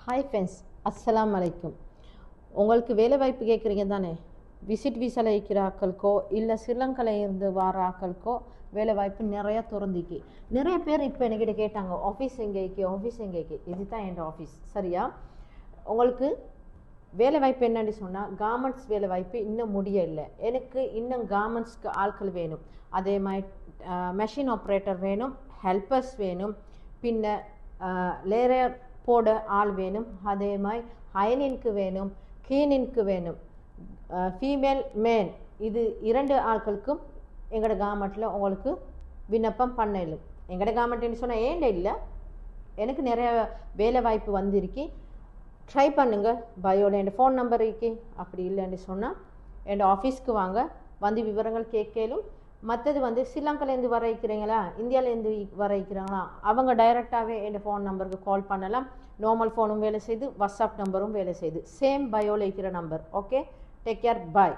Hi friends, அஸ்ஸலாமு அலைக்கும். உங்களுக்கு வேலை வாய்ப்பு கேட்குறீங்க தானே? விசிட் விசாவில் இருக்கிற ஆட்களுக்கோ இல்லை ஸ்ரீலங்காவில் இருந்து வர ஆட்களுக்கோ வேலை வாய்ப்பு நிறையா திறந்திக்கு. நிறைய பேர் இப்போ என்கிட்ட கேட்டாங்க, ஆஃபீஸ் எங்கேக்கு இது தான் என் ஆஃபீஸ். சரியா? உங்களுக்கு வேலை வாய்ப்பு என்னன்னு சொன்னால், கார்மெண்ட்ஸ் வேலை வாய்ப்பு இன்னும் முடியலை. எனக்கு இன்னும் கார்மெண்ட்ஸ்க்கு ஆட்கள் வேணும். அதே மாதிரி மெஷின் ஆப்ரேட்டர் வேணும், ஹெல்பர்ஸ் வேணும், பின்ன லேயர் போட ஆள் வேணும். அதே மாதிரி அயனிங்க்கு வேணும், கிளீனிங்க்கு வேணும். ஃபீமேல் மேன் இது இரண்டு ஆட்களுக்கும் எங்களோட கவர்மெண்ட்டில் உங்களுக்கு விண்ணப்பம் பண்ணலும். எங்களோட கவர்மெண்ட்னு சொன்னால் ஏண்ட இல்லை, எனக்கு நிறைய வேலை வாய்ப்பு வந்திருக்கு. ட்ரை பண்ணுங்கள். பயோவில் என் ஃபோன் நம்பர் இருக்கு. அப்படி இல்லைன்னு சொன்னால் என் ஆஃபீஸ்க்கு வாங்க, வந்து விவரங்கள் கேட்கலும். மற்றது ஸ்ரீலங்காலேருந்து வர வைக்கிறீங்களா, இந்தியாவிலேருந்து வர வைக்கிறாங்களா, அவங்க டைரெக்டாகவே என் ஃபோன் நம்பருக்கு கால் பண்ணலாம். நார்மல் ஃபோனும் வேலை செய்து, வாட்ஸ்அப் நம்பரும் வேலை செய்து, சேம் பயோவில் இருக்கிற நம்பர். ஓகே, டேக் கேர், பாய்.